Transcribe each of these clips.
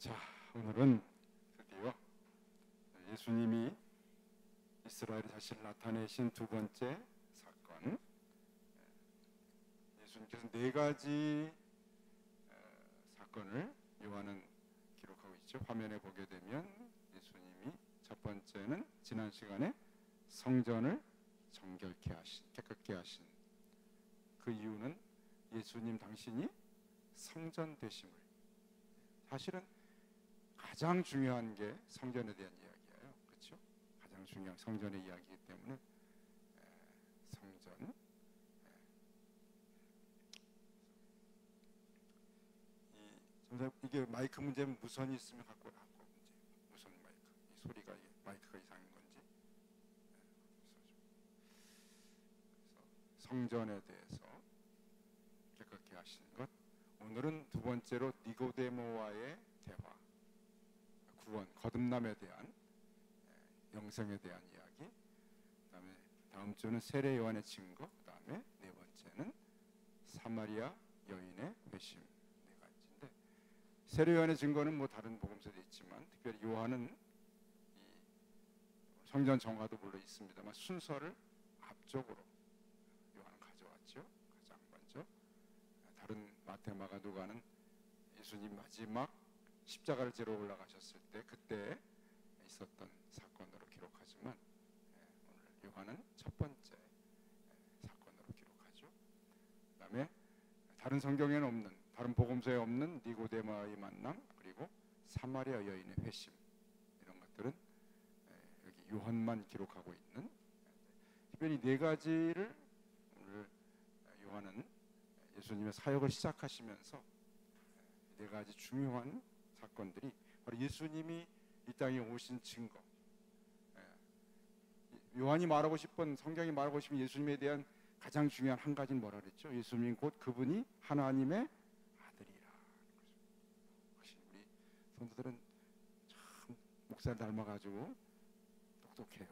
자, 오늘은 드디어 예수님이 이스라엘에 자신을 나타내신 두 번째 사건, 예수님께서 네 가지 사건을 요한은 기록하고 있죠. 화면에 보게 되면 예수님이 첫 번째는 지난 시간에 성전을 정결케 하신, 깨끗게 하신 그 이유는 예수님 당신이 성전 되심을, 사실은 가장 중요한 게 성전에 대한 이야기예요. 그렇죠? 가장 중요한 성전의 이야기이기 때문에 성전, 이게 마이크 문제면 무선이 있으면 갖고 문제. 무선 마이크, 이 소리가 마이크가 이상인 건지. 그래서 성전에 대해서 깨끗게 하신 것. 오늘은 두 번째로 니고데모와의 대화, 구원, 거듭남에 대한, 영생에 대한 이야기. 그다음에 다음 주는 세례 요한의 증거. 그다음에 네 번째는 사마리아 여인의 회심. 네 가지인데, 세례 요한의 증거는 뭐 다른 복음서도 있지만 특별히 요한은 이 성전 정화도 물론 있습니다만 순서를 앞쪽으로 요한은 가져왔죠. 가장 먼저. 다른 마태, 마가, 누가는 예수님 마지막 십자가를 지러 올라가셨을 때 그때 있었던 사건으로 기록하지만 오늘 요한은 첫 번째 사건으로 기록하죠. 그다음에 다른 성경에는 없는, 다른 복음서에 없는 니고데모와의 만남, 그리고 사마리아 여인의 회심, 이런 것들은 여기 요한만 기록하고 있는, 특별히 네 가지를 오늘 요한은 예수님의 사역을 시작하시면서 네 가지 중요한 사건들이 바로 예수님이 이 땅에 오신 증거, 요한이 말하고 싶은, 성경이 말하고 싶은 예수님에 대한 가장 중요한 한 가지는 뭐라 그랬죠? 예수님 곧 그분이 하나님의 아들이라. 혹시 우리 성도들은 참 목사를 닮아가지고 똑똑해요.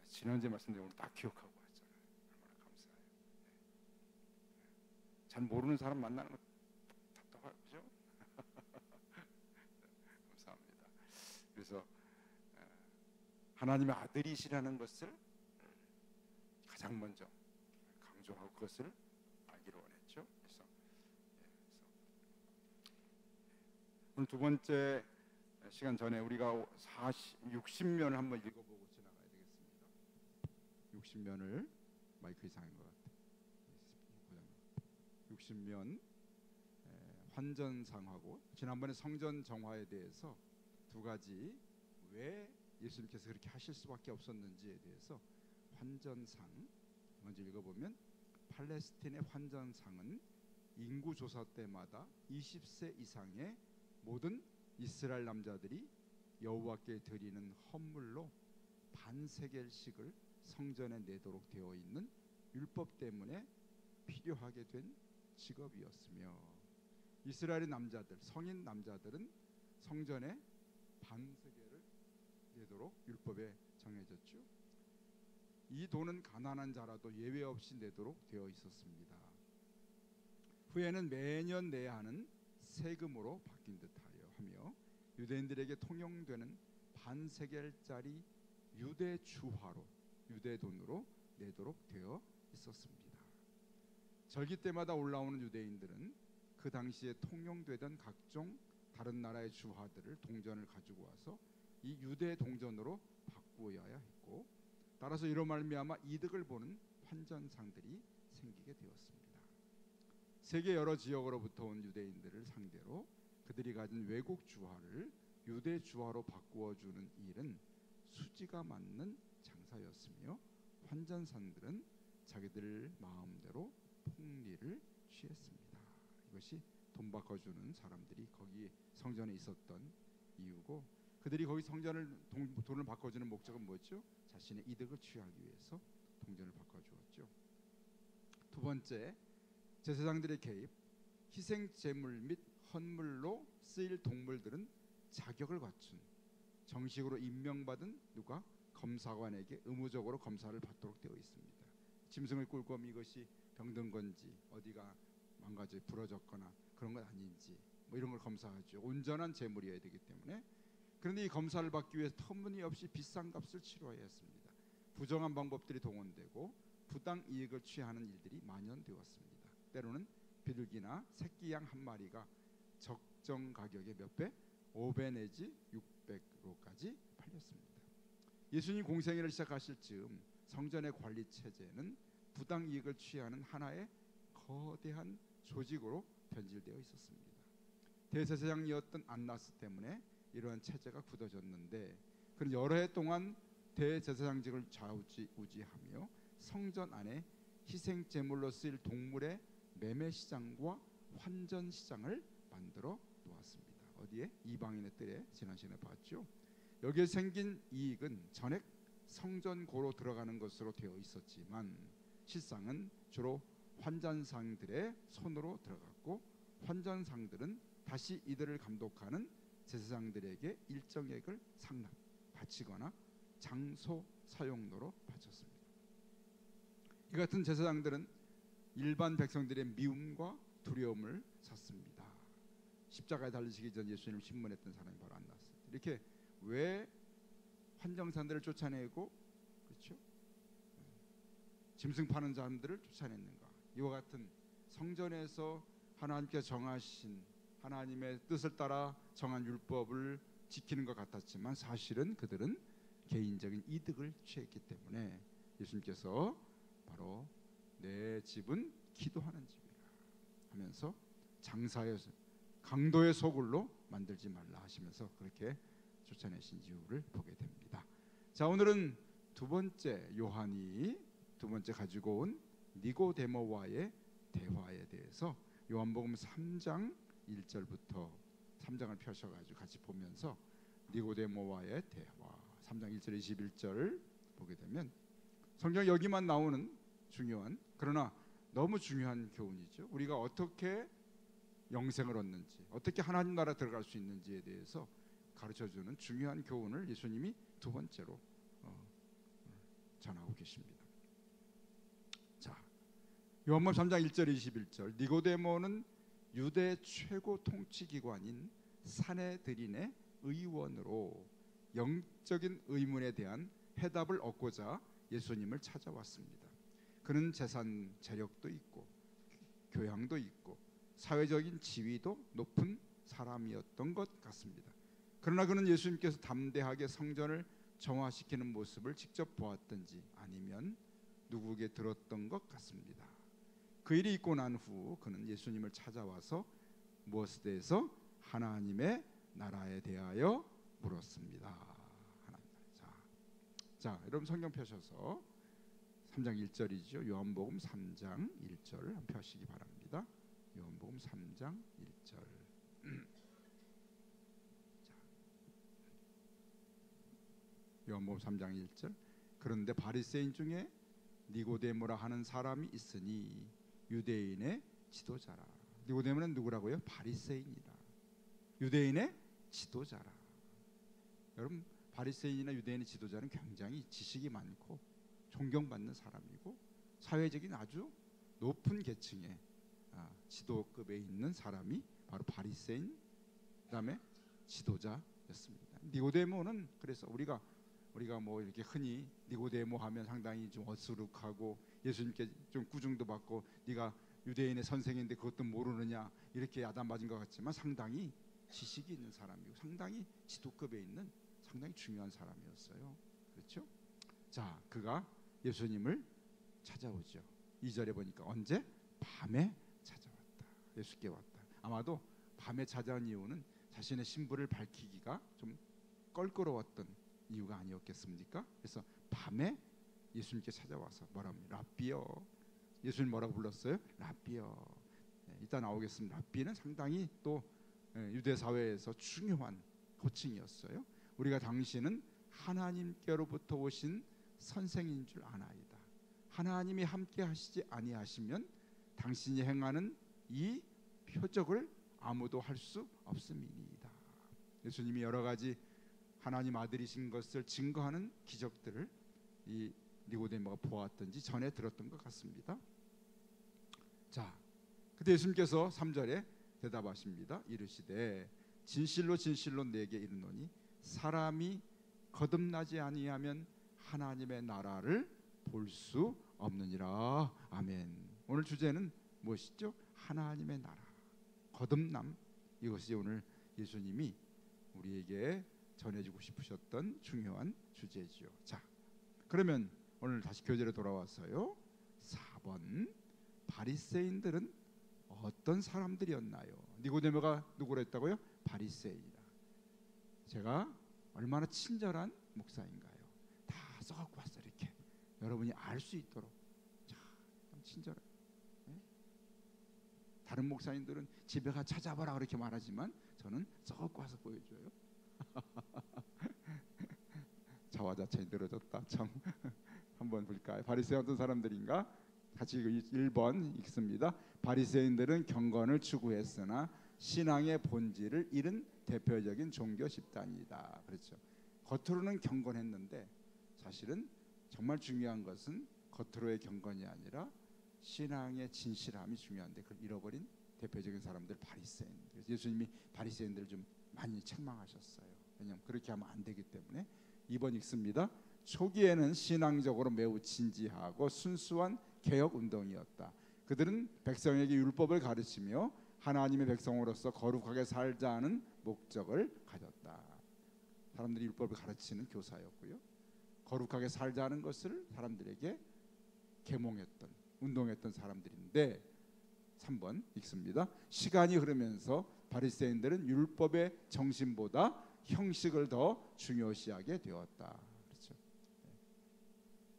지난주에 말씀드린 오늘 딱 기억하고 왔잖아요. 얼마나 감사해요. 잘 모르는 사람 만나는 거 답답하죠? 감사합니다. 그래서 하나님의 아들이시라는 것을 가장 먼저 강조하고 그것을 알기를 원했죠. 그래서 오늘 두 번째 시간 전에 우리가 60면을 한번 읽어보고 지나가야 되겠습니다. 60면을, 마이크 이상인 것 같아요. 60면 환전상하고, 지난번에 성전 정화에 대해서 두 가지 왜 예수님께서 그렇게 하실 수밖에 없었는지에 대해서 환전상 먼저 읽어보면, 팔레스틴의 환전상은 인구조사 때마다 20세 이상의 모든 이스라엘 남자들이 여호와께 드리는 헌물로 반세겔씩을 성전에 내도록 되어 있는 율법 때문에 필요하게 된 직업이었으며, 이스라엘의 남자들, 성인 남자들은 성전에 반세겔을 내도록 율법에 정해졌죠. 이 돈은 가난한 자라도 예외 없이 내도록 되어 있었습니다. 후에는 매년 내야 하는 세금으로 바뀐 듯하여 하며 유대인들에게 통용되는 반세겔짜리 유대 주화로, 유대 돈으로 내도록 되어 있었습니다. 절기 때마다 올라오는 유대인들은 그 당시에 통용되던 각종 다른 나라의 주화들을, 동전을 가지고 와서 이 유대 동전으로 바꾸어야 했고, 따라서 이로 말미암아 이득을 보는 환전상들이 생기게 되었습니다. 세계 여러 지역으로부터 온 유대인들을 상대로 그들이 가진 외국 주화를 유대 주화로 바꾸어 주는 일은 수지가 맞는 장사였으며, 환전상들은 자기들 마음대로 폭리를 취했습니다. 이것이 돈 바꿔주는 사람들이 거기 성전에 있었던 이유고, 그들이 거기 돈을 바꿔주는 목적은 뭐죠? 자신의 이득을 취하기 위해서 동전을 바꿔주었죠. 두 번째, 제사장들의 개입. 희생 제물 및 헌물로 쓰일 동물들은 자격을 갖춘, 정식으로 임명받은 누가 검사관에게 의무적으로 검사를 받도록 되어 있습니다. 짐승을 꿀고 이것이 병든 건지, 어디가 망가져 부러졌거나 그런 건 아닌지, 뭐 이런 걸 검사하죠. 온전한 재물이어야 되기 때문에. 그런데 이 검사를 받기 위해서 터무니없이 비싼 값을 치러야 했습니다. 부정한 방법들이 동원되고 부당 이익을 취하는 일들이 만연되었습니다. 때로는 비둘기나 새끼 양 한 마리가 적정 가격의 몇 배? 5배 내지 600로까지 팔렸습니다. 예수님 공생애를 시작하실 즈음 성전의 관리 체제는 부당 이익을 취하는 하나의 거대한 조직으로 변질되어 있었습니다. 대제사장이었던 안나스 때문에 이러한 체제가 굳어졌는데, 그는 여러 해 동안 대제사장직을 좌우지하며 성전 안에 희생 제물로 쓰일 동물의 매매 시장과 환전 시장을 만들어 놓았습니다. 어디에? 이방인의 뜰에. 지난 시간에 봤죠. 여기에 생긴 이익은 전액 성전고로 들어가는 것으로 되어 있었지만 실상은 주로 환전상들의 손으로 들어갔고, 환전상들은 다시 이들을 감독하는 제사장들에게 일정액을 상납 바치거나 장소 사용료로 바쳤습니다. 이 같은 제사장들은 일반 백성들의 미움과 두려움을 샀습니다. 십자가에 달리시기 전 예수님을 신문했던 사람이 바로 안나스. 이렇게 왜 환정산들을 쫓아내고, 그렇죠? 짐승 파는 사람들을 쫓아냈는가? 이와 같은 성전에서 하나님께서 정하신 하나님의 뜻을 따라 정한 율법을 지키는 것 같았지만 사실은 그들은 개인적인 이득을 취했기 때문에 예수님께서 바로 내 집은 기도하는 집이라 하면서 장사의 강도의 소굴로 만들지 말라 하시면서 그렇게 쫓아내신 이유를 보게 됩니다. 자, 오늘은 두 번째, 요한이 두 번째 가지고 온 니고데모와의 대화에 대해서 요한복음 3장 1절부터 3장을 펴셔가지고 같이 보면서 니고데모와의 대화 3장 1절 21절 보게 되면 성경 여기만 나오는 중요한, 그러나 너무 중요한 교훈이죠. 우리가 어떻게 영생을 얻는지, 어떻게 하나님 나라 들어갈 수 있는지에 대해서 가르쳐주는 중요한 교훈을 예수님이 두 번째로 전하고 계십니다. 자, 요한복음 3장 1절 21절 니고데모는 유대 최고 통치기관인 사내들인의 의원으로 영적인 의문에 대한 해답을 얻고자 예수님을 찾아왔습니다. 그는 재산 재력도 있고 교양도 있고 사회적인 지위도 높은 사람이었던 것 같습니다. 그러나 그는 예수님께서 담대하게 성전을 정화시키는 모습을 직접 보았든지 아니면 누구에게 들었던 것 같습니다. 그 일이 있고 난 후 그는 예수님을 찾아와서 무엇에 대해서? 하나님의 나라에 대하여 물었습니다. 자, 여러분 성경 펴셔서 3장 1절이죠. 요한복음 3장 1절 한번 펴시기 바랍니다. 요한복음 3장 1절. 요한복음 3장 1절. 그런데 바리새인 중에 니고데모라 하는 사람이 있으니 유대인의 지도자라. 니고데모는 누구라고요? 바리새인이라. 유대인의 지도자라. 여러분, 바리새인이나 유대인의 지도자는 굉장히 지식이 많고 존경받는 사람이고 사회적인 아주 높은 계층의 지도급에 있는 사람이 바로 바리새인, 그다음에 지도자였습니다. 니고데모는 그래서 우리가 뭐 이렇게 흔히 니고데모 하면 상당히 좀 어수룩하고 예수님께 좀 꾸중도 받고 네가 유대인의 선생인데 그것도 모르느냐 이렇게 야단맞은 것 같지만 상당히 지식이 있는 사람이고 상당히 지도급에 있는 상당히 중요한 사람이었어요. 그렇죠? 자, 그가 예수님을 찾아오죠. 2절에 보니까 언제? 밤에 찾아왔다. 예수께 왔다. 아마도 밤에 찾아온 이유는 자신의 신부를 밝히기가 좀 껄끄러웠던 이유가 아니었겠습니까? 그래서 밤에 예수님께 찾아와서 뭐라고 합니까? 랍비여. 예수님 뭐라고 불렀어요? 랍비여. 이따 나오겠습니다. 랍비는 상당히 또 유대 사회에서 중요한 호칭이었어요. 우리가 당신은 하나님께로부터 오신 선생인 줄 아나이다. 하나님이 함께 하시지 아니하시면 당신이 행하는 이 표적을 아무도 할 수 없음이니이다. 예수님이 여러 가지 하나님 아들이신 것을 증거하는 기적들을 이 니고데모가 보았던지 전에 들었던 것 같습니다. 자, 그때 예수님께서 3절에 대답하십니다. 이르시되 진실로 진실로 내게 이르노니 사람이 거듭나지 아니하면 하나님의 나라를 볼 수 없느니라. 아멘. 오늘 주제는 무엇이죠? 하나님의 나라, 거듭남. 이것이 오늘 예수님이 우리에게 전해주고 싶으셨던 중요한 주제지요. 자, 그러면 오늘 다시 교재로 돌아왔어요. 4번, 바리새인들은 어떤 사람들이었나요? 니고데모가 누구로 했다고요? 바리새인이다. 제가 얼마나 친절한 목사인가요? 다 써갖고 왔어요. 이렇게 여러분이 알 수 있도록. 참 친절해. 네? 다른 목사님들은 집에 가 찾아봐라 그렇게 말하지만 저는 써갖고 와서 보여줘요. 자화자찬이 늘어졌다. 참. 한번 볼까요? 바리새인 어떤 사람들인가? 같이 1번 읽습니다. 바리새인들은 경건을 추구했으나 신앙의 본질을 잃은 대표적인 종교 집단이다. 그렇죠. 겉으로는 경건했는데 사실은 정말 중요한 것은 겉으로의 경건이 아니라 신앙의 진실함이 중요한데 그걸 잃어버린 대표적인 사람들 바리새인. 그래서 예수님이 바리새인들을 좀 많이 책망하셨어요. 왜냐하면 그렇게 하면 안 되기 때문에. 2번 읽습니다. 초기에는 신앙적으로 매우 진지하고 순수한 개혁 운동이었다. 그들은 백성에게 율법을 가르치며 하나님의 백성으로서 거룩하게 살자는 목적을 가졌다. 사람들이 율법을 가르치는 교사였고요. 거룩하게 살자는 것을 사람들에게 계몽했던, 운동했던 사람들인데 3번 읽습니다. 시간이 흐르면서 바리새인들은 율법의 정신보다 형식을 더 중요시하게 되었다. 그렇죠.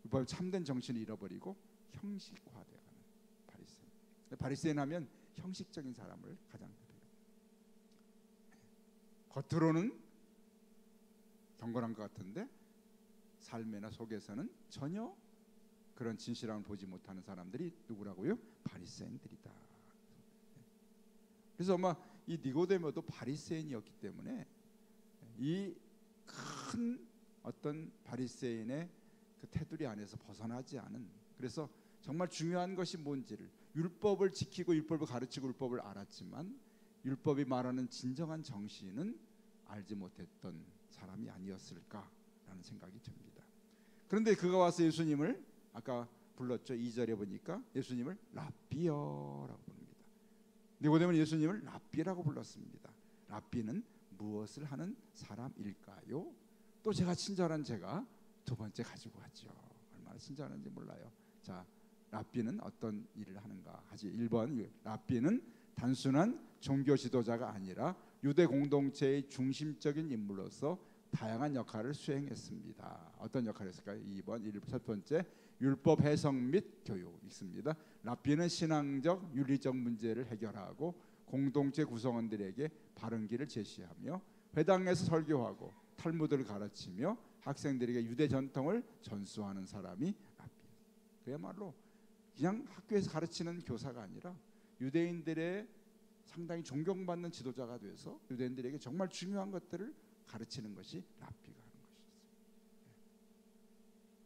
율법의 참된 정신을 잃어버리고 형식화되어가는 바리새인. 바리새인 하면 형식적인 사람을 가장 대표해요. 겉으로는 경건한 것 같은데 삶이나 속에서는 전혀 그런 진실함을 보지 못하는 사람들이 누구라고요? 바리새인들이다. 그래서 아마 이 니고데모도 바리새인이었기 때문에 이 큰 어떤 바리새인의 그 테두리 안에서 벗어나지 않은, 그래서 정말 중요한 것이 뭔지를, 율법을 지키고 율법을 가르치고 율법을 알았지만 율법이 말하는 진정한 정신은 알지 못했던 사람이 아니었을까라는 생각이 듭니다. 그런데 그가 와서 예수님을 아까 불렀죠. 2절에 보니까 예수님을 랍비여라고 부릅니다. 니고데모는 예수님을 랍비라고 불렀습니다. 랍비는 무엇을 하는 사람일까요? 또 제가 친절한 제가 두 번째 가지고 왔죠. 얼마나 친절한지 몰라요. 자, 랍비는 어떤 일을 하는가 하지. 1번, 랍비는 단순한 종교 지도자가 아니라 유대 공동체의 중심적인 인물로서 다양한 역할을 수행했습니다. 어떤 역할을 했을까요? 2번, 첫 번째, 율법 해석 및 교육 있습니다. 랍비는 신앙적, 윤리적 문제를 해결하고 공동체 구성원들에게 바른 길을 제시하며 회당에서 설교하고 탈무드를 가르치며 학생들에게 유대 전통을 전수하는 사람이 랍비예요. 그야말로 그냥 학교에서 가르치는 교사가 아니라 유대인들의 상당히 존경받는 지도자가 돼서 유대인들에게 정말 중요한 것들을 가르치는 것이 랍비가 하는 것이었어요.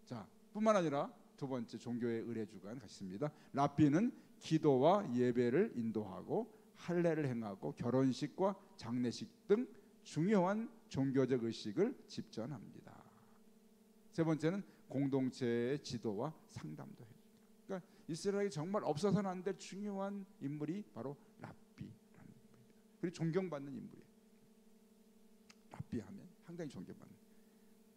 자, 뿐만 아니라 두 번째 종교의 의례주간 같습니다. 랍비는 기도와 예배를 인도하고 할례를 행하고 결혼식과 장례식 등 중요한 종교적 의식을 집전합니다. 세 번째는 공동체의 지도와 상담도 해줍니다. 그러니까 이스라엘이 정말 없어서는 안 될 중요한 인물이 바로 랍비라는 인물입니다. 그리고 존경받는 인물이에요. 랍비 하면 상당히 존경받는.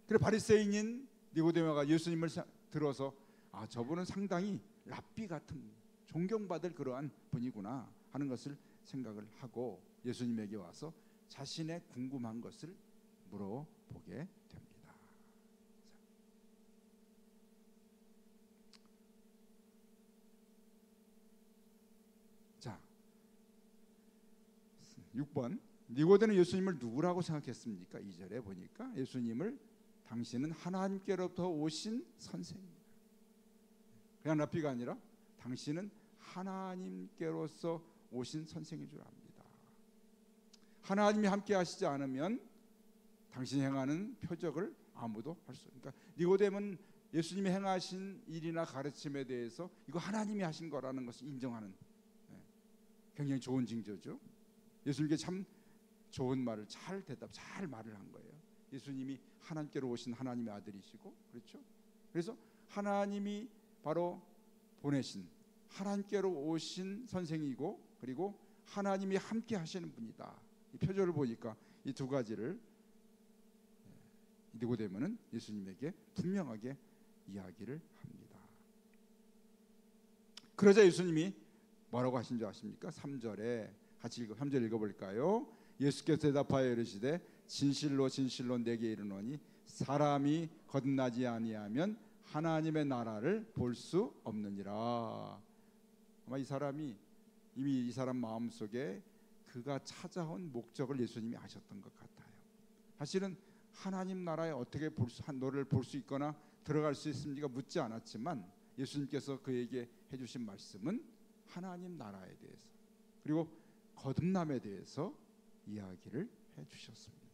그래서 바리새인인 니고데모가 예수님을 들어서 아, 저분은 상당히 랍비 같은 존경받을 그러한 분이구나 하는 것을 생각을 하고 예수님에게 와서 자신의 궁금한 것을 물어보게 됩니다. 자, 6번, 니고데는 예수님을 누구라고 생각했습니까? 2절에 보니까 예수님을 당신은 하나님께로부터 오신 선생입니다. 그냥 랍비가 아니라 당신은 하나님께로서 오신 선생인 줄 압니다. 하나님이 함께 하시지 않으면 당신이 행하는 표적을 아무도 할 수 없습니다. 그러니까 니고데모는 예수님이 행하신 일이나 가르침에 대해서 이거 하나님이 하신 거라는 것을 인정하는 굉장히 좋은 징조죠. 예수님께 참 좋은 말을 잘 말을 한 거예요. 예수님이 하나님께로 오신 하나님의 아들이시고, 그렇죠? 그래서 하나님이 바로 보내신 하나님께로 오신 선생이고, 그리고 하나님이 함께 하시는 분이다. 이 표절을 보니까 이 두 가지를 니고데모는 예수님에게 분명하게 이야기를 합니다. 그러자 예수님이 뭐라고 하신 줄 아십니까? 3절에 같이 3절 읽어볼까요? 예수께서 대답하여 이르시되 진실로 진실로 내게 이르노니 사람이 거듭나지 아니하면 하나님의 나라를 볼 수 없느니라. 아마 이 사람이 이미 이 사람 마음속에 그가 찾아온 목적을 예수님이 아셨던 것 같아요. 사실은 하나님 나라에 어떻게 너를 볼 수 있거나 들어갈 수 있습니까? 묻지 않았지만 예수님께서 그에게 해주신 말씀은 하나님 나라에 대해서 그리고 거듭남에 대해서 이야기를 해주셨습니다.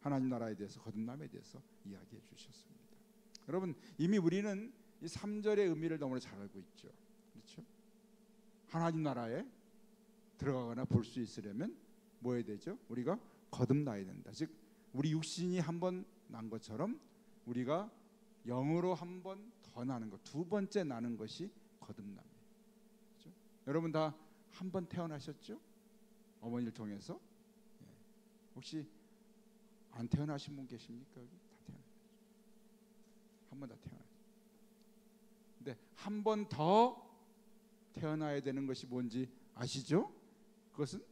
하나님 나라에 대해서 거듭남에 대해서 이야기해 주셨습니다. 여러분 이미 우리는 이 3절의 의미를 너무나 잘 알고 있죠. 그렇죠? 하나님 나라에 들어가거나 볼 수 있으려면 뭐 해야 되죠? 우리가 거듭나야 된다. 즉 우리 육신이 한 번 난 것처럼 우리가 영으로 한 번 더 나는 것, 두 번째 나는 것이 거듭남이에요. 그렇죠? 여러분 다 한 번 태어나셨죠? 어머니를 통해서. 혹시 안 태어나신 분 계십니까? 여기 다 태어나셨죠. 한 번 다 태어나셨죠. 근데 한 번 더 태어나야 되는 것이 뭔지 아시죠? 그것은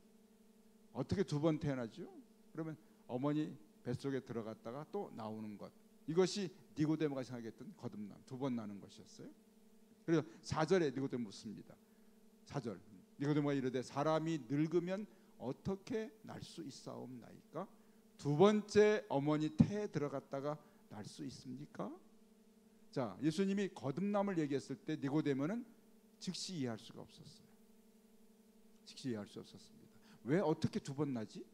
어떻게 두 번 태어나죠? 그러면 어머니 뱃속에 들어갔다가 또 나오는 것, 이것이 니고데모가 생각했던 거듭남, 두 번 나는 것이었어요. 그래서 4절에 니고데모 묻습니다. 4절 니고데모가 이르되 사람이 늙으면 어떻게 날 수 있사옵나이까? 두 번째 어머니 태에 들어갔다가 날 수 있습니까? 자, 예수님이 거듭남을 얘기했을 때 니고데모는 즉시 이해할 수가 없었어요. 즉시 이해할 수 없었습니다. 왜 어떻게 두 번 나지?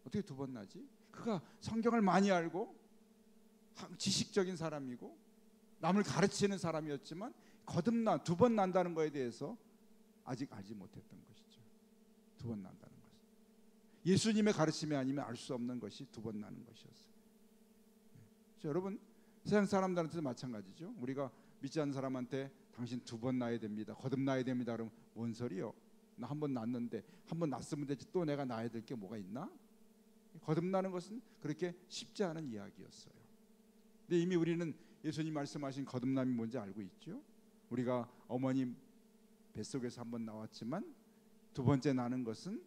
어떻게 두 번 나지? 그가 성경을 많이 알고 지식적인 사람이고 남을 가르치는 사람이었지만 거듭남 두 번 난다는 것에 대해서 아직 알지 못했던 것이죠. 두 번 난다는 것은 예수님의 가르침이 아니면 알 수 없는 것이 두 번 나는 것이었어요. 여러분 세상 사람들한테도 마찬가지죠. 우리가 믿지 않는 사람한테 당신 두 번 나야 됩니다. 거듭나야 됩니다. 그러면 뭔 소리요? 나 한 번 났는데 한 번 났으면 되지 또 내가 나야 될 게 뭐가 있나? 거듭나는 것은 그렇게 쉽지 않은 이야기였어요. 근데 이미 우리는 예수님 말씀하신 거듭남이 뭔지 알고 있죠. 우리가 어머님 뱃속에서 한 번 나왔지만 두 번째 나는 것은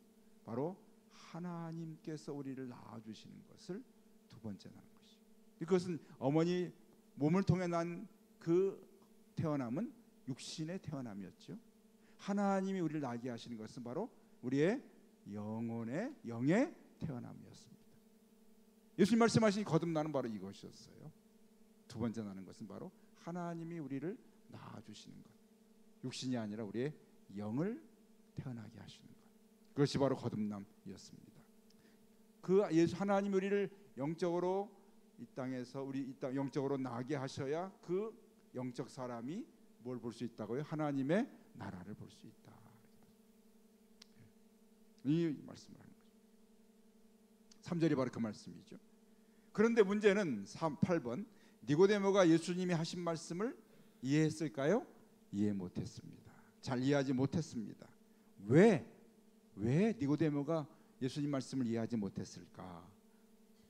바로 하나님께서 우리를 낳아주시는 것을 두 번째 나는 것이죠. 그것은 어머니 몸을 통해 난 그 태어남은 육신의 태어남이었죠. 하나님이 우리를 나게 하시는 것은 바로 우리의 영의 태어남이었습니다. 예수님 말씀하신 거듭나는 바로 이것이었어요. 두 번째 나는 것은 바로 하나님이 우리를 낳아주시는 것, 육신이 아니라 우리의 영을 태어나게 하시는 것, 그것이 바로 거듭남이었습니다. 그 예수 하나님이 우리를 영적으로 이 땅에서 이 땅 영적으로 나게 하셔야 그 영적 사람이 뭘 볼 수 있다고요? 하나님의 나라를 볼 수 있다. 이 말씀을 하는 거죠. 3절이 바로 그 말씀이죠. 그런데 문제는 8번 니고데모가 예수님이 하신 말씀을 이해했을까요? 이해 못했습니다. 잘 이해하지 못했습니다. 왜 니고데모가 예수님 말씀을 이해하지 못했을까?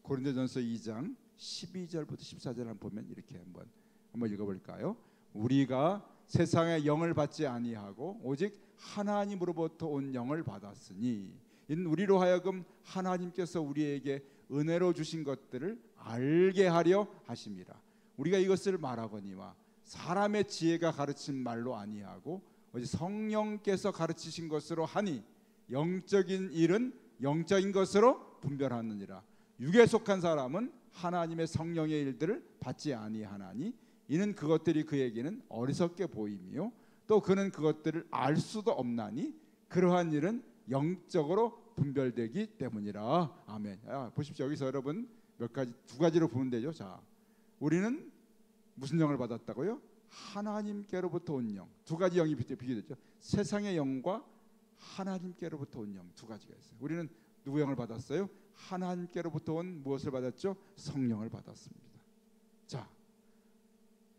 고린도전서 2장 12절부터 14절 한번 보면 이렇게 한번 읽어볼까요? 우리가 세상의 영을 받지 아니하고 오직 하나님으로부터 온 영을 받았으니 이는 우리로 하여금 하나님께서 우리에게 은혜로 주신 것들을 알게 하려 하심이라. 우리가 이것을 말하거니와 사람의 지혜가 가르친 말로 아니하고 오직 성령께서 가르치신 것으로 하니 영적인 일은 영적인 것으로 분별하느니라. 육에 속한 사람은 하나님의 성령의 일들을 받지 아니하나니 이는 그것들이 그에게는 어리석게 보이며 또 그는 그것들을 알 수도 없나니 그러한 일은 영적으로 분별되기 때문이라. 아멘. 보십시오. 여기서 여러분 두 가지로 보면 되죠. 자, 우리는 무슨 영을 받았다고요? 하나님께로부터 온 영. 두 가지 영이 비교됐죠. 세상의 영과 하나님께로부터 온 영 두 가지가 있어요. 우리는 누구 영을 받았어요? 하나님께로부터 온 무엇을 받았죠? 성령을 받았습니다. 자,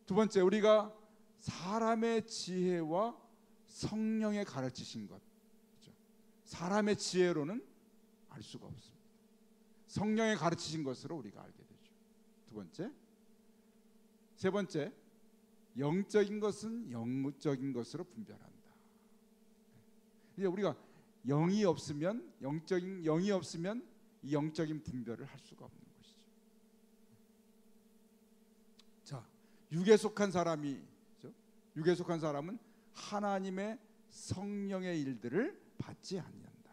두 번째, 우리가 사람의 지혜와 성령의 가르치신 것, 그렇죠? 사람의 지혜로는 알 수가 없습니다. 성령의 가르치신 것으로 우리가 알게 되죠. 두 번째, 세 번째, 영적인 것은 영적인 것으로 분별한다. 이제 우리가 영이 없으면, 영적인 영이 없으면 이 영적인 분별을 할 수가 없는 것이죠. 자, 육에 속한 사람이, 그렇죠? 육에 속한 사람은 하나님의 성령의 일들을 받지 않는다.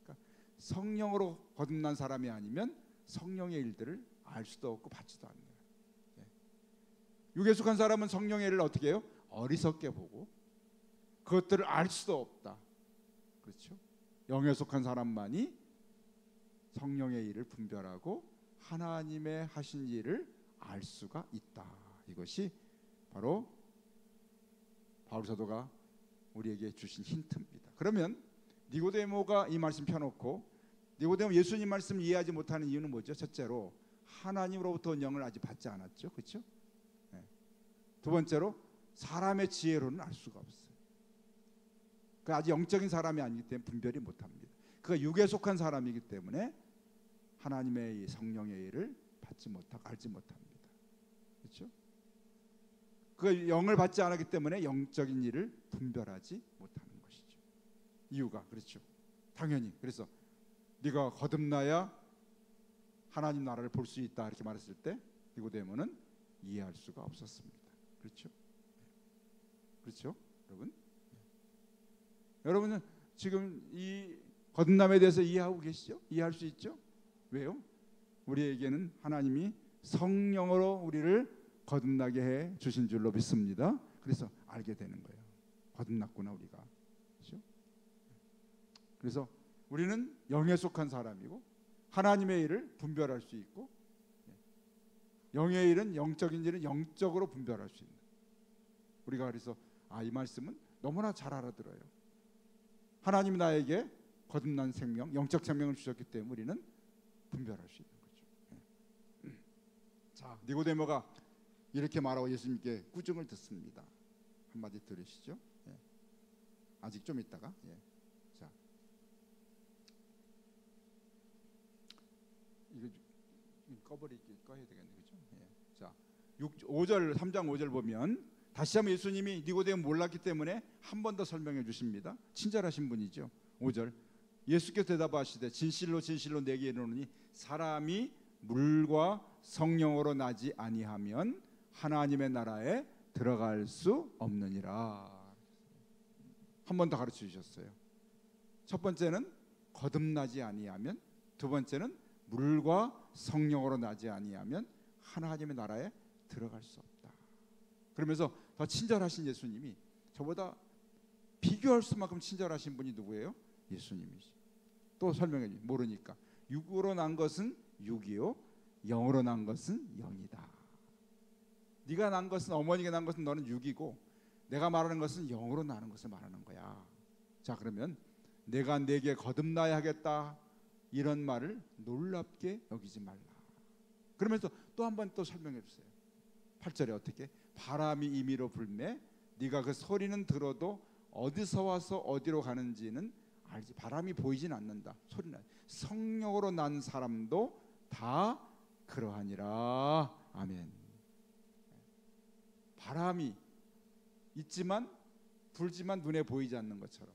그러니까 성령으로 거듭난 사람이 아니면 성령의 일들을 알 수도 없고 받지도 않는. 육에 속한 사람은 성령의 일을 어떻게 해요? 어리석게 보고 그것들을 알 수도 없다. 그렇죠? 영에 속한 사람만이 성령의 일을 분별하고 하나님의 하신 일을 알 수가 있다. 이것이 바로 바울 사도가 우리에게 주신 힌트입니다. 그러면 니고데모가 이 말씀 펴놓고, 니고데모 예수님 말씀 이해하지 못하는 이유는 뭐죠? 첫째로 하나님으로부터 온 영을 아직 받지 않았죠. 그렇죠? 두 번째로 사람의 지혜로는 알 수가 없어요. 그 아직 영적인 사람이 아니기 때문에 분별이 못합니다. 그가 육에 속한 사람이기 때문에 하나님의 성령의 일을 받지 못하고 알지 못합니다. 그렇죠? 그가 영을 받지 않았기 때문에 영적인 일을 분별하지 못하는 것이죠. 이유가 그렇죠. 당연히 그래서 네가 거듭나야 하나님 나라를 볼 수 있다 이렇게 말했을 때 니고데모는 이해할 수가 없었습니다. 그렇죠? 그렇죠? 여러분은 지금 이 거듭남에 대해서 이해하고 계시죠? 이해할 수 있죠? 왜요? 우리에게는 하나님이 성령으로 우리를 거듭나게 해 주신 줄로 믿습니다. 그래서 알게 되는 거예요. 거듭났구나 우리가. 그렇죠? 그래서 우리는 영에 속한 사람이고 하나님의 일을 분별할 수 있고, 영의 일은 영적인 일은 영적으로 분별할 수 있는. 우리가 그래서 이 말씀은 너무나 잘 알아들어요. 하나님이 나에게 거듭난 생명, 영적 생명을 주셨기 때문에 우리는 분별할 수 있는 거죠. 자, 니고데모가 이렇게 말하고 예수님께 꾸중을 듣습니다. 한마디 들으시죠. 아직 좀 있다가. 자, 이거 꺼야 되겠네, 그렇죠? 자, 5절 3장 5절 보면 다시 한번 예수님이 니고데모 몰랐기 때문에 한 번 더 설명해 주십니다. 친절하신 분이죠. 5절 예수께서 대답하시되 진실로 진실로 내게 이르노니 사람이 물과 성령으로 나지 아니하면 하나님의 나라에 들어갈 수 없느니라. 한 번 더 가르쳐 주셨어요. 첫 번째는 거듭나지 아니하면, 두 번째는 물과 성령으로 나지 아니하면 하나님의 나라에 들어갈 수 없다. 그러면서 더 친절하신 예수님이, 저보다 비교할 수만큼 친절하신 분이 누구예요? 예수님이지. 또 설명해 주니 모르니까 육으로 난 것은 육이요 영으로 난 것은 영이다. 네가 난 것은, 어머니가 난 것은 너는 육이고 내가 말하는 것은 영으로 나는 것을 말하는 거야. 자, 그러면 내가 네게 거듭나야 하겠다 이런 말을 놀랍게 여기지 말라. 그러면서 또 한 번 또 설명해 주세요. 8절에 어떻게? 바람이 임의로 불매 네가 그 소리는 들어도 어디서 와서 어디로 가는지는 알지. 바람이 보이진 않는다. 소리는. 성령으로 난 사람도 다 그러하니라. 아멘. 바람이 있지만 불지만 눈에 보이지 않는 것처럼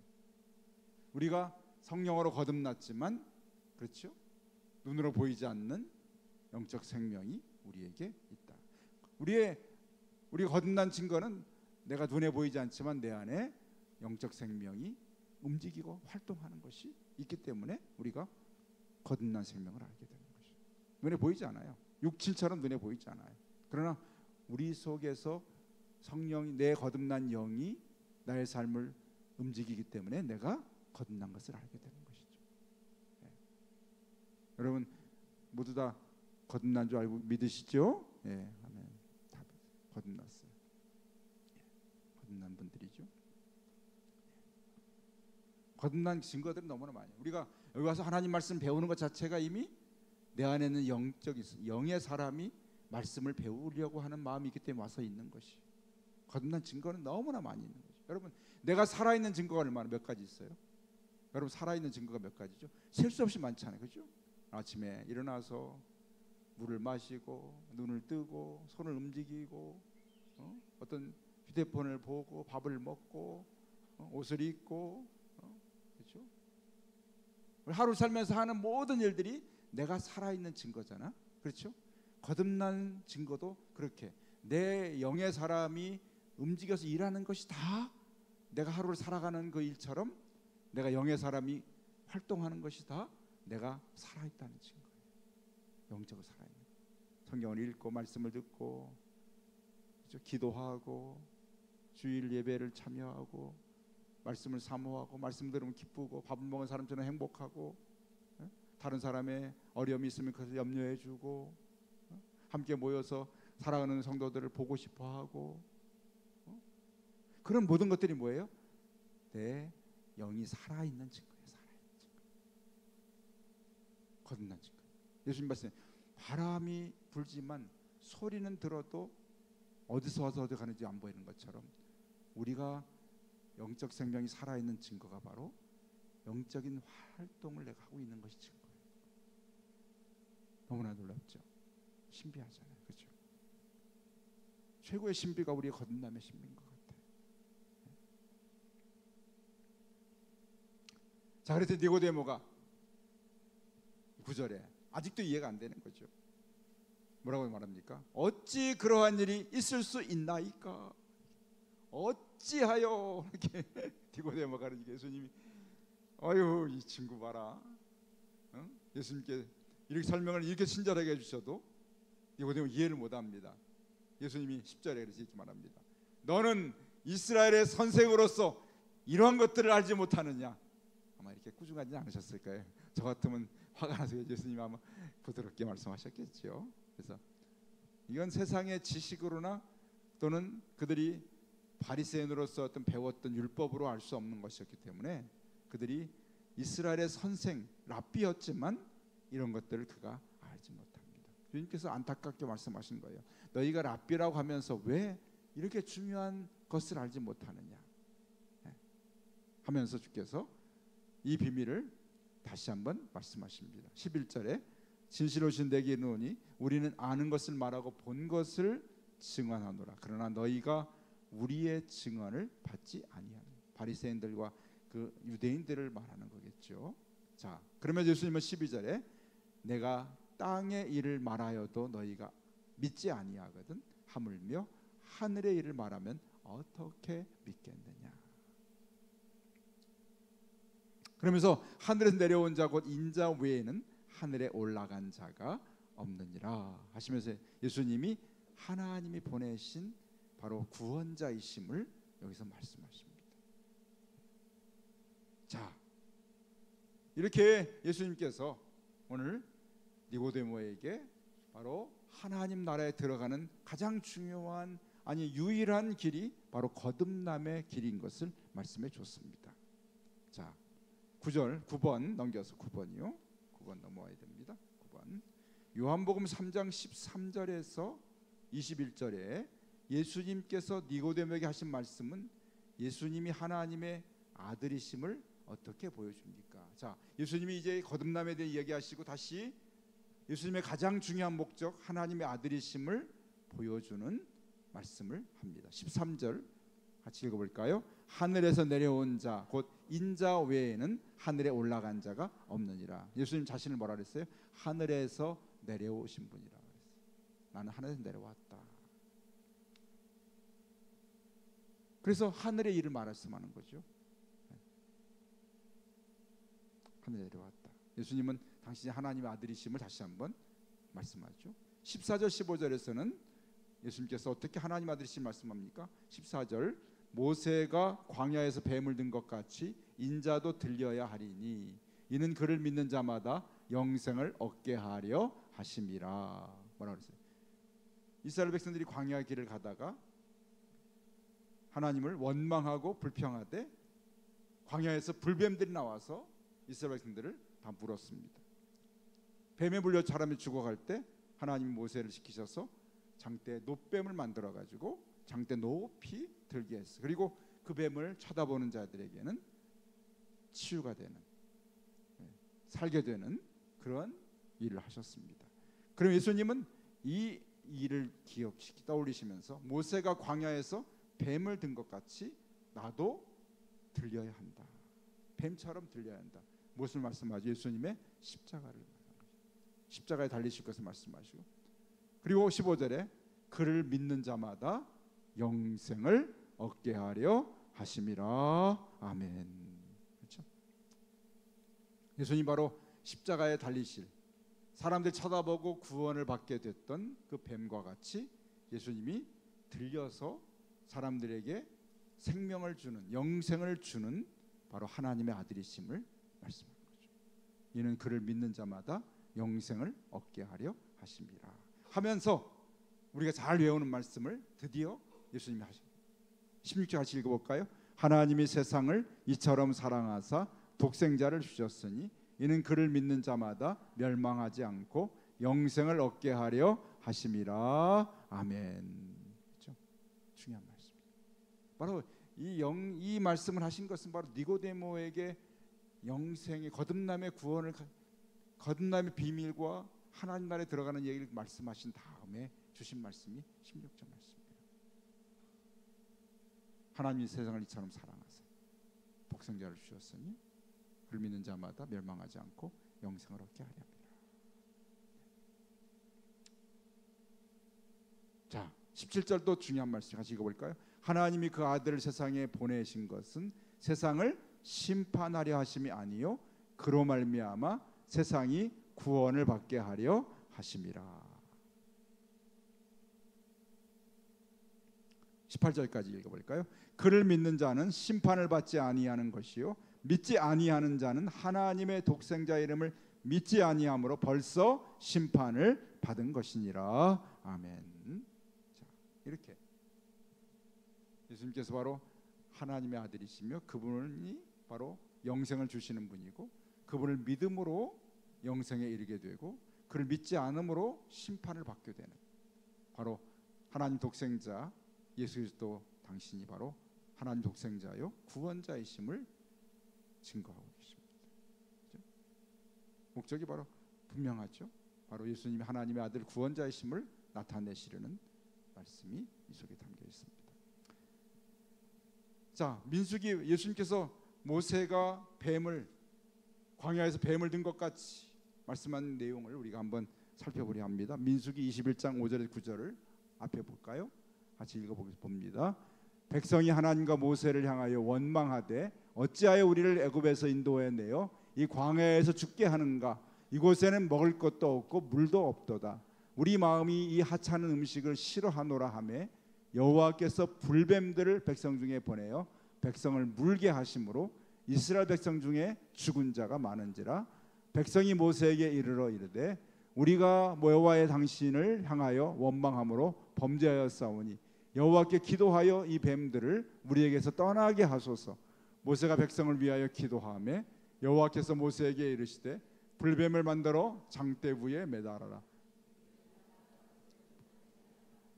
우리가 성령으로 거듭났지만, 그렇죠? 눈으로 보이지 않는 영적 생명이 우리에게 있다. 우리가 거듭난 증거는 내가 눈에 보이지 않지만 내 안에 영적 생명이 움직이고 활동하는 것이 있기 때문에 우리가 거듭난 생명을 알게 되는 것이죠. 눈에 보이지 않아요. 육신처럼 눈에 보이지 않아요. 그러나 우리 속에서 성령이, 내 거듭난 영이 나의 삶을 움직이기 때문에 내가 거듭난 것을 알게 되는 것이죠. 여러분 모두 다 거듭난 줄 알고 믿으시죠? 아멘. 다 거듭났어요. 거듭난 분들이죠. 거듭난 증거들은 너무나 많아요. 우리가 여기 와서 하나님 말씀 배우는 것 자체가 이미 내 안에는 영의 사람이 말씀을 배우려고 하는 마음이 있기 때문에 와서 있는 것이. 거듭난 증거는 너무나 많이 있는 거죠. 여러분, 내가 살아있는 증거가 얼마나 몇 가지 있어요? 여러분, 살아있는 증거가 몇 가지죠? 셀 수 없이 많잖아요, 그렇죠? 아침에 일어나서 물을 마시고 눈을 뜨고 손을 움직이고 어떤 휴대폰을 보고 밥을 먹고 옷을 입고 그렇죠? 하루 살면서 하는 모든 일들이 내가 살아있는 증거잖아, 그렇죠? 거듭난 증거도 그렇게 내 영의 사람이 움직여서 일하는 것이 다 내가 하루를 살아가는 그 일처럼 내가 영의 사람이 활동하는 것이 다 내가 살아있다는 증거예요. 영적으로 살아있는 거예요. 성경을 읽고 말씀을 듣고 그렇죠? 기도하고 주일 예배를 참여하고 말씀을 사모하고 말씀 들으면 기쁘고 밥을 먹은 사람처럼 행복하고 다른 사람의 어려움이 있으면 그것을 염려해주고 함께 모여서 살아가는 성도들을 보고 싶어하고 그런 모든 것들이 뭐예요? 내 영이 살아있는 증거예요. 살아있는 증거. 거듭난 증거. 예수님 말씀 바람이 불지만 소리는 들어도 어디서 와서 어디 가는지 안 보이는 것처럼 우리가 영적 생명이 살아있는 증거가 바로 영적인 활동을 내가 하고 있는 것이 증거예요. 너무나 놀랍죠. 신비하잖아요, 그렇죠? 최고의 신비가 우리의 거듭남의 신비인 것 같아요. 자, 그래서 니고데모가 9절에 아직도 이해가 안 되는 거죠. 뭐라고 말합니까? 어찌 그러한 일이 있을 수 있나이까? 어찌하여 이렇게 니고데모가 예수님이 아유 이 친구 봐라. 예수님께 이렇게 설명을 이렇게 친절하게 해주셔도 니고데모 이해를 못합니다. 예수님이 10절에 이렇게 말합니다. 너는 이스라엘의 선생으로서 이러한 것들을 알지 못하느냐? 아마 이렇게 꾸중하지 않으셨을까요? 저 같으면 화가 나서 예수님이 아마 부드럽게 말씀하셨겠죠. 그래서 이건 세상의 지식으로나 또는 그들이 바리새인으로서 어떤 배웠던 율법으로 알 수 없는 것이었기 때문에 그들이 이스라엘의 선생 랍비였지만 이런 것들을 그가 알지 못합니다. 주님께서 안타깝게 말씀하신 거예요. 너희가 랍비라고 하면서 왜 이렇게 중요한 것을 알지 못하느냐 하면서 주께서 이 비밀을 다시 한번 말씀하십니다. 11절에 진실오신 내게 이르노니 우리는 아는 것을 말하고 본 것을 증언하노라. 그러나 너희가 우리의 증언을 받지 아니하는 바리새인들과 그 유대인들을 말하는 거겠죠. 자, 그러면 예수님은 12절에 내가 땅의 일을 말하여도 너희가 믿지 아니하거든 하물며 하늘의 일을 말하면 어떻게 믿겠느냐. 그러면서 하늘에서 내려온 자 곧 인자 외에는 하늘에 올라간 자가 없느니라 하시면서 예수님이 하나님이 보내신 바로 구원자이심을 여기서 말씀하십니다. 자, 이렇게 예수님께서 오늘 니고데모에게 바로 하나님 나라에 들어가는 가장 중요한 아니 유일한 길이 바로 거듭남의 길인 것을 말씀해 줬습니다. 자, 9절 9번 넘겨서 9번이요. 9번 넘어와야 됩니다. 9번 요한복음 3장 13절에서 21절에 예수님께서 니고데모에게 하신 말씀은 예수님이 하나님의 아들이심을 어떻게 보여줍니까? 자, 예수님이 이제 거듭남에 대해 이야기하시고 다시 예수님의 가장 중요한 목적 하나님의 아들이심을 보여주는 말씀을 합니다. 13절 같이 읽어볼까요? 하늘에서 내려온 자 곧 인자 외에는 하늘에 올라간 자가 없느니라. 예수님 자신을 뭐라 그랬어요? 하늘에서 내려오신 분이라 그랬어요. 나는 하늘에서 내려왔다. 그래서 하늘의 일을 말씀하는 거죠. 하늘에 내려왔다. 예수님은 당신이 하나님의 아들이심을 다시 한번 말씀하죠. 14절 15절에서는 예수님께서 어떻게 하나님의 아들이심을 말씀합니까? 14절 모세가 광야에서 뱀을 든 것 같이 인자도 들려야 하리니 이는 그를 믿는 자마다 영생을 얻게 하려 하심이라. 뭐라 그랬어요? 이스라엘 백성들이 광야 길을 가다가 하나님을 원망하고 불평하되 광야에서 불뱀들이 나와서 이스라엘 백성들을 다 물었습니다. 뱀에 물려 사람이 죽어갈 때 하나님이 모세를 시키셔서 장대에 놋뱀을 만들어 가지고 장대 높이 들게 했어요. 그리고 그 뱀을 쳐다보는 자들에게는 치유가 되는, 살게 되는 그런 일을 하셨습니다. 그럼 예수님은 이 일을 떠올리시면서 모세가 광야에서 뱀을 든 것 같이 나도 들려야 한다. 뱀처럼 들려야 한다. 무엇을 말씀하죠? 예수님의 십자가에 달리실 것을 말씀하시고, 그리고 15절에 그를 믿는 자마다 영생을 얻게 하려 하심이라. 아멘. 그렇죠? 예수님 바로 십자가에 달리실, 사람들 쳐다보고 구원을 받게 됐던 그 뱀과 같이 예수님이 들려서 사람들에게 생명을 주는, 영생을 주는 바로 하나님의 아들이심을 말씀하는 거죠. 이는 그를 믿는 자마다 영생을 얻게 하려 하심이라 하면서 우리가 잘 외우는 말씀을 드디어 예수님이 하십니다. 16절 같이 읽어볼까요? 하나님이 세상을 이처럼 사랑하사 독생자를 주셨으니 이는 그를 믿는 자마다 멸망하지 않고 영생을 얻게 하려 하심이라. 아멘. 그렇죠? 중요한 말씀입니다. 바로 이 말씀을 하신 것은 바로 니고데모에게 영생의 거듭남의 구원을, 거듭남의 비밀과 하나님 나라에 들어가는 얘기를 말씀하신 다음에 주신 말씀이 16절 말씀입니다. 하나님이 세상을 이처럼 사랑하사 독생자를 주셨으니 그를 믿는 자마다 멸망하지 않고 영생을 얻게 하려 합니다. 자, 17절도 중요한 말씀 같이 읽어볼까요? 하나님이 그 아들을 세상에 보내신 것은 세상을 심판하려 하심이 아니요 그로 말미암아 세상이 구원을 받게 하려 하심이라. 18절까지 읽어볼까요? 그를 믿는 자는 심판을 받지 아니하는 것이요 믿지 아니하는 자는 하나님의 독생자 이름을 믿지 아니함으로 벌써 심판을 받은 것이니라. 아멘. 자, 이렇게 예수님께서 바로 하나님의 아들이시며 그분이 바로 영생을 주시는 분이고, 그분을 믿음으로 영생에 이르게 되고 그를 믿지 않음으로 심판을 받게 되는 바로 하나님 독생자 예수 그리스도 당신이 바로 하나님 독생자요 구원자이심을 증거하고 계십니다. 그렇죠? 목적이 바로 분명하죠. 바로 예수님이 하나님의 아들 구원자이심을 나타내시려는 말씀이 이 속에 담겨 있습니다. 자, 민수기 예수님께서 모세가 광야에서 뱀을 든 것 같이 말씀한 내용을 우리가 한번 살펴보려 합니다. 민수기 21장 5절에서 9절을 앞에 볼까요? 같이 읽어봅니다. 백성이 하나님과 모세를 향하여 원망하되 어찌하여 우리를 애굽에서 인도해 내어 이 광야에서 죽게 하는가? 이곳에는 먹을 것도 없고 물도 없도다. 우리 마음이 이 하찮은 음식을 싫어하노라 하매 여호와께서 불뱀들을 백성 중에 보내어 백성을 물게 하심으로 이스라엘 백성 중에 죽은 자가 많은지라. 백성이 모세에게 이르러 이르되 우리가 여호와의 당신을 향하여 원망함으로 범죄하였사오니 여호와께 기도하여 이 뱀들을 우리에게서 떠나게 하소서. 모세가 백성을 위하여 기도하며 여호와께서 모세에게 이르시되 불뱀을 만들어 장대 위에 매달아라.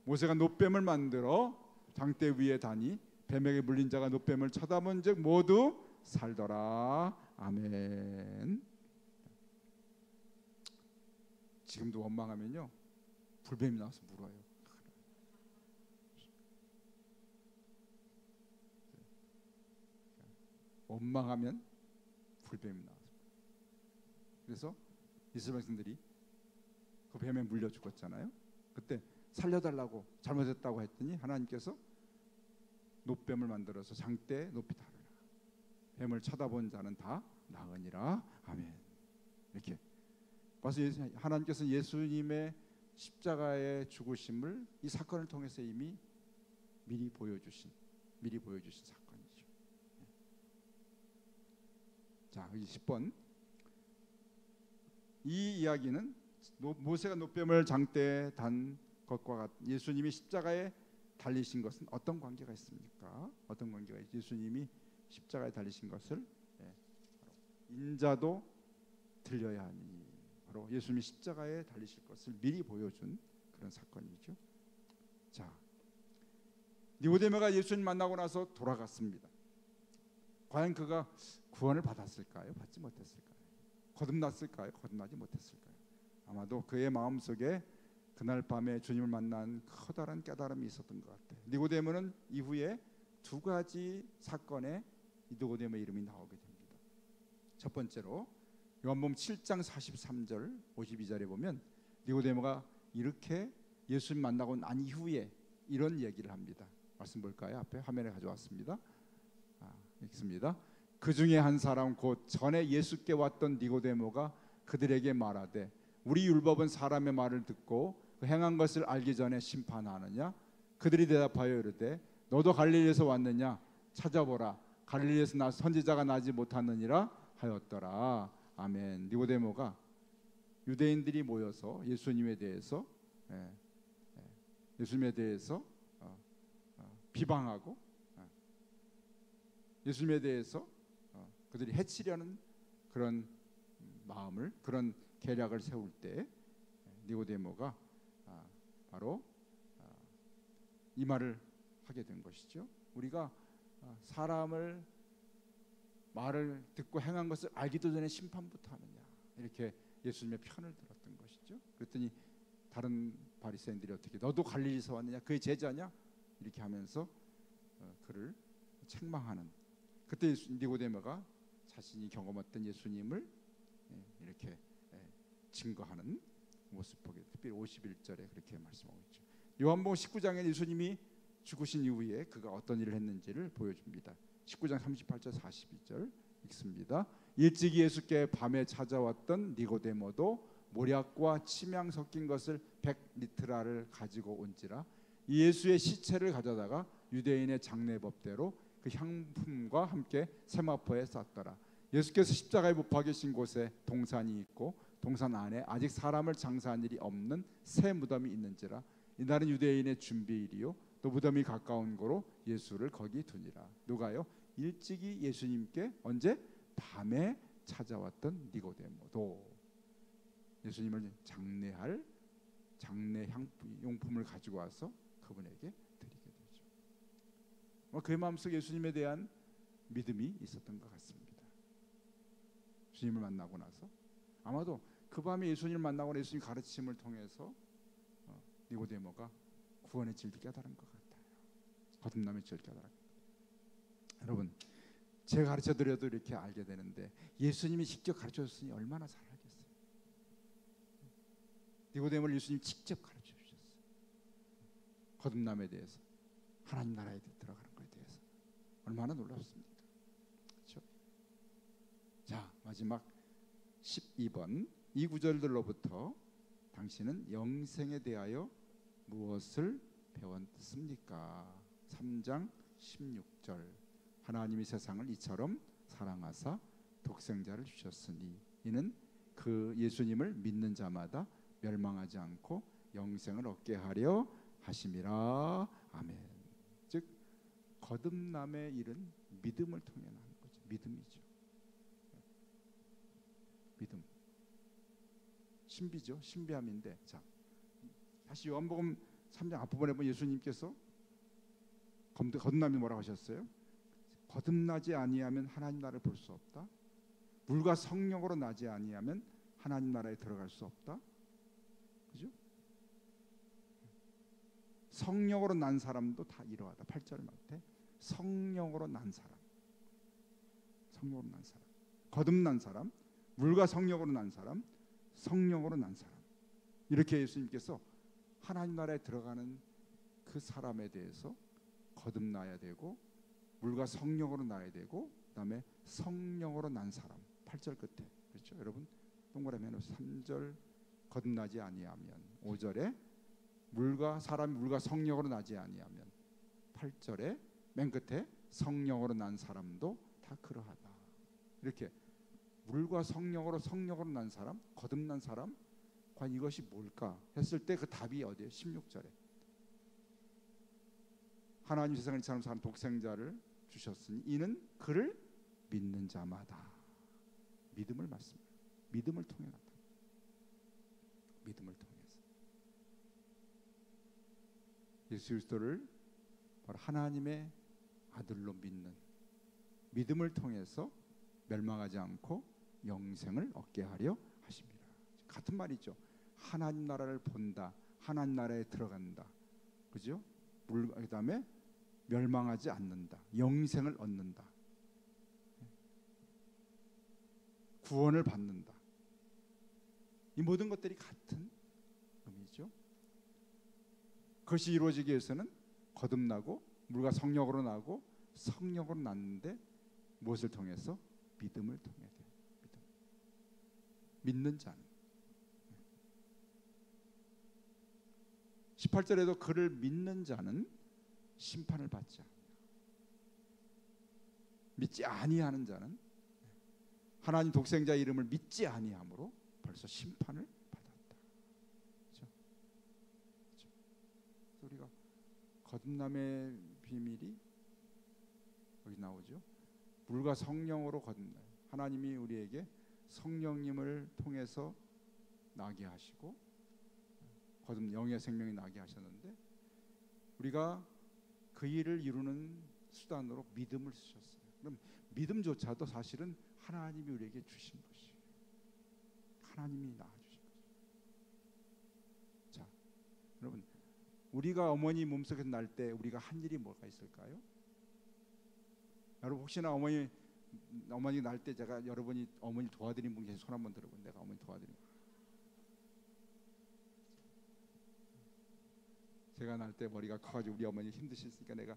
모세가 놋뱀을 만들어 장대 위에 다니 뱀에게 물린 자가 놋뱀을 쳐다본즉 모두 살더라. 아멘. 지금도 원망하면요 불뱀이 나와서 물어요. 원망하면 불뱀이 나와서. 그래서 이스라엘 백성들이 그 뱀에 물려 죽었잖아요. 그때 살려달라고 잘못했다고 했더니 하나님께서 놋뱀을 만들어서 장대에 높이 달으라. 뱀을 쳐다본 자는 다 나으니라. 아멘. 이렇게 봐서 하나님께서 예수님의 십자가의 죽으심을 이 사건을 통해서 이미 미리 보여주신 사건이죠. 자, 10번 이 이야기는 모세가 놋뱀을 장대에 단 것과 예수님이 십자가에 달리신 것은 어떤 관계가 있습니까? 어떤 관계가 있죠? 예수님이 십자가에 달리신 것을 인자도 들려야 하니, 바로 예수님이 십자가에 달리실 것을 미리 보여준 그런 사건이죠. 자, 니고데모가 예수님 만나고 나서 돌아갔습니다. 과연 그가 구원을 받았을까요? 받지 못했을까요? 거듭났을까요? 거듭나지 못했을까요? 아마도 그의 마음속에 그날 밤에 주님을 만난 커다란 깨달음이 있었던 것 같아요. 니고데모는 이후에 두 가지 사건에 니고데모의 이름이 나오게 됩니다. 첫 번째로 요한복음 7장 43절 52절에 보면 니고데모가 이렇게 예수님 만나고 난 이후에 이런 얘기를 합니다. 말씀 볼까요? 앞에 화면에 가져왔습니다. 읽습니다. 그 중에 한 사람 곧 전에 예수께 왔던 니고데모가 그들에게 말하되 우리 율법은 사람의 말을 듣고 그 행한 것을 알기 전에 심판하느냐? 그들이 대답하여 이르되 너도 갈릴리에서 왔느냐? 찾아보라. 갈릴리에서 선지자가 나지 못하느니라 하였더라. 아멘. 니고데모가 유대인들이 모여서 예수님에 대해서 비방하고 예수님에 대해서 그들이 해치려는 그런 마음을, 그런 계략을 세울 때 니고데모가 바로 이 말을 하게 된 것이죠. 우리가 사람을 말을 듣고 행한 것을 알기도 전에 심판부터 하느냐, 이렇게 예수님의 편을 들었던 것이죠. 그랬더니 다른 바리새인들이 어떻게 너도 갈릴리에서 왔느냐, 그의 제자냐, 이렇게 하면서 그를 책망하는, 그때 니고데모가 자신이 경험했던 예수님을 이렇게 증거하는 모습 보게, 특별히 51절에 그렇게 말씀하고 있죠. 요한복음 19장에 예수님이 죽으신 이후에 그가 어떤 일을 했는지를 보여줍니다. 19장 38절 42절 읽습니다. 일찍이 예수께 밤에 찾아왔던 니고데모도 모략과 침향 섞인 것을 100리트라를 가지고 온지라. 이 예수의 시체를 가져다가 유대인의 장례법대로 그 향품과 함께 세마포에 쌌더라. 예수께서 십자가에 못 박히신 곳에 동산이 있고 동산 안에 아직 사람을 장사한 일이 없는 새 무덤이 있는지라. 이날은 유대인의 준비일이요 또 무덤이 가까운 고로 예수를 거기 두니라. 누가요? 일찍이 예수님께 언제? 밤에 찾아왔던 니고데모도 예수님을 장례할 장례 용품을 가지고 와서 그분에게 드리게 되죠. 그의 마음속에 예수님에 대한 믿음이 있었던 것 같습니다. 주님을 만나고 나서 아마도 그 밤에 예수님을 만나고 나서 예수님 가르침을 통해서 니고데모가 구원의 진리를 깨달은 것 같아요. 거듭남의 진리를 깨달은 것 같아요. 여러분, 제가 가르쳐드려도 이렇게 알게 되는데 예수님이 직접 가르쳐줬으니 얼마나 잘 알겠어요. 니고데모를 예수님이 직접 가르쳐주셨어요. 거듭남에 대해서, 하나님 나라에 들어가는 것에 대해서 얼마나 놀랍습니까? 그렇죠? 자, 마지막 12번 이 구절들로부터 당신은 영생에 대하여 무엇을 배웠습니까? 3장 16절 하나님이 세상을 이처럼 사랑하사 독생자를 주셨으니 이는 그 예수님을 믿는 자마다 멸망하지 않고 영생을 얻게 하려 하심이라. 아멘. 즉 거듭남의 일은 믿음을 통해 나는 거죠. 믿음이죠. 믿음. 신비죠. 신비함인데, 자 다시 요한복음 3장 앞부분에 보면 예수님께서 거듭남이 뭐라고 하셨어요? 거듭나지 아니하면 하나님 나라를 볼 수 없다. 물과 성령으로 나지 아니하면 하나님 나라에 들어갈 수 없다. 그죠? 성령으로 난 사람도 다 이러하다. 8절 말때 성령으로 난 사람, 성령으로 난 사람, 거듭난 사람, 물과 성령으로 난 사람, 성령으로 난 사람, 이렇게 예수님께서 하나님 나라에 들어가는 그 사람에 대해서 거듭나야 되고 물과 성령으로 나야 되고 그다음에 성령으로 난 사람, 8절 끝에 그렇죠? 여러분 동그라미 해놓으세요. 3절 거듭나지 아니하면, 5절에 물과 성령으로 나지 아니하면, 8절에 맨 끝에 성령으로 난 사람도 다 그러하다. 이렇게 물과 성령으로 난 사람, 거듭난 사람, 과연 이것이 뭘까 했을 때 그 답이 어디에? 16절에 하나님 세상을 이처럼 사는 독생자를 주셨으니 이는 그를 믿는 자마다. 믿음을 말씀합니다. 믿음을 통해 나타나. 믿음을 통해서 예수 그리스도를 바로 하나님의 아들로 믿는 믿음을 통해서 멸망하지 않고 영생을 얻게 하려 하십니다. 같은 말이죠. 하나님 나라를 본다. 하나님 나라에 들어간다. 그죠? 그다음에 멸망하지 않는다. 영생을 얻는다. 구원을 받는다. 이 모든 것들이 같은 의미죠. 그것이 이루어지기 위해서는 거듭나고 물과 성령으로 나고 성령으로 났는데 무엇을 통해서? 믿음을 통해야 돼요. 믿음. 믿는 자는 18절에도 그를 믿는 자는 심판을 받지 않는다. 믿지 아니하는 자는 하나님 독생자 이름을 믿지 아니함으로 벌써 심판을 받았다. 그렇죠? 그렇죠? 우리가 거듭남의 비밀이 여기 나오죠. 물과 성령으로 거듭나요. 하나님이 우리에게 성령님을 통해서 나게 하시고 영의 생명이 나게 하셨는데 우리가 그 일을 이루는 수단으로 믿음을 쓰셨어요. 그럼 믿음조차도 사실은 하나님이 우리에게 주신 것이에요. 하나님이 낳아주신 거죠. 자, 여러분, 우리가 어머니 몸속에서 날 때 우리가 한 일이 뭐가 있을까요? 여러분 혹시나 어머니 날 때 제가 여러분이 어머니 도와드린 분 계신 손 한번 들어보면 내가 어머니 도와드린 분. 제가 날 때 머리가 커가지고 우리 어머니 힘드셨으니까 내가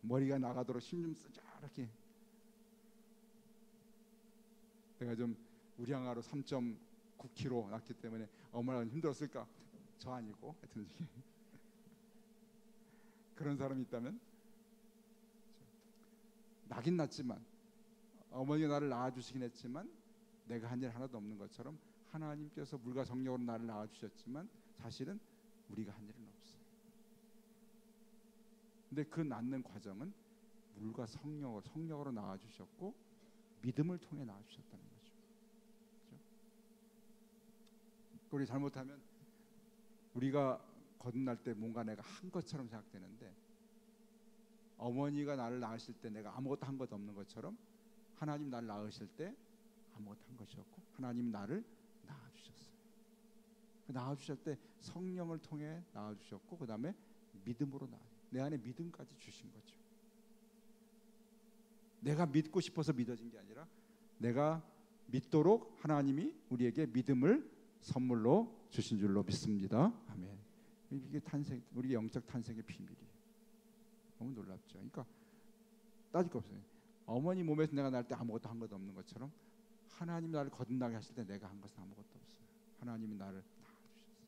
머리가 나가도록 힘 좀 쓰자 이렇게. 내가 좀 우량아로 3.9kg 났기 때문에 어머니가 힘들었을까? 저 아니고 하여튼 그런 사람이 있다면 나긴 났지만 어머니가 나를 낳아주시긴 했지만 내가 한 일 하나도 없는 것처럼 하나님께서 물과 성령으로 나를 낳아주셨지만 사실은 우리가 한 일은 없어요. 근데 그 낳는 과정은 물과 성령으로 낳아주셨고 믿음을 통해 낳아주셨다는 거죠. 그렇죠? 우리 잘못하면 우리가 거듭날 때 뭔가 내가 한 것처럼 생각되는데 어머니가 나를 낳으실 때 내가 아무것도 한 것 없는 것처럼 하나님 나를 낳으실 때 아무것도 한 것이 없고 하나님 나를 낳아주셨어요. 낳아주실 때 성령을 통해 낳아주셨고 그 다음에 믿음으로 내 안에 믿음까지 주신 거죠. 내가 믿고 싶어서 믿어진 게 아니라 내가 믿도록 하나님이 우리에게 믿음을 선물로 주신 줄로 믿습니다. 아멘. 이게 우리 영적 탄생의 비밀이에요. 너무 놀랍죠. 그러니까 따질 거 없어요. 어머니 몸에서 내가 날 때 아무것도 한 것도 없는 것처럼 하나님 나를 거듭나게 하실 때 내가 한 것은 아무것도 없어요. 하나님이 나를 낳아주셨어요.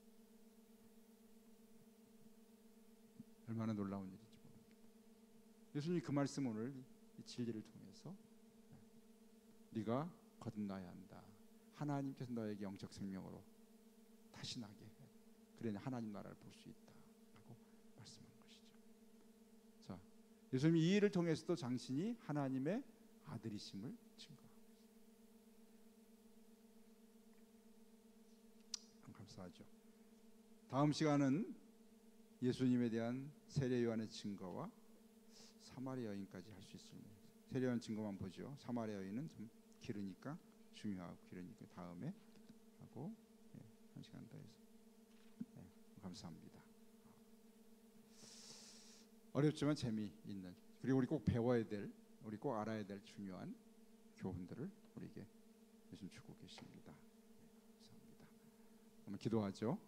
얼마나 놀라운 일인지 모릅니다. 예수님이 그 말씀 오늘 이 진리를 통해서 네가 거듭나야 한다. 하나님께서 너에게 영적 생명으로 다시 나게 해. 그래야 하나님 나라를 볼 수 있다. 라고 말씀한 것이죠. 자, 예수님이 이 일을 통해서도 당신이 하나님의 아들이심을 증거하고 있습니다. 감사하죠. 다음 시간은 예수님에 대한 세례 요한의 증거와 사마리아 여인까지 할 수 있습니다. 세례 요한 증거만 보죠. 사마리아 여인은 좀 길으니까 중요하고 길으니까 다음에 하고 한 시간 더 해서 감사합니다. 어렵지만 재미있는 그리고 우리 꼭 배워야 될 우리 꼭 알아야 될 중요한 교훈들을 우리에게 예수님 주고 계십니다. 감사합니다. 한번 기도하죠.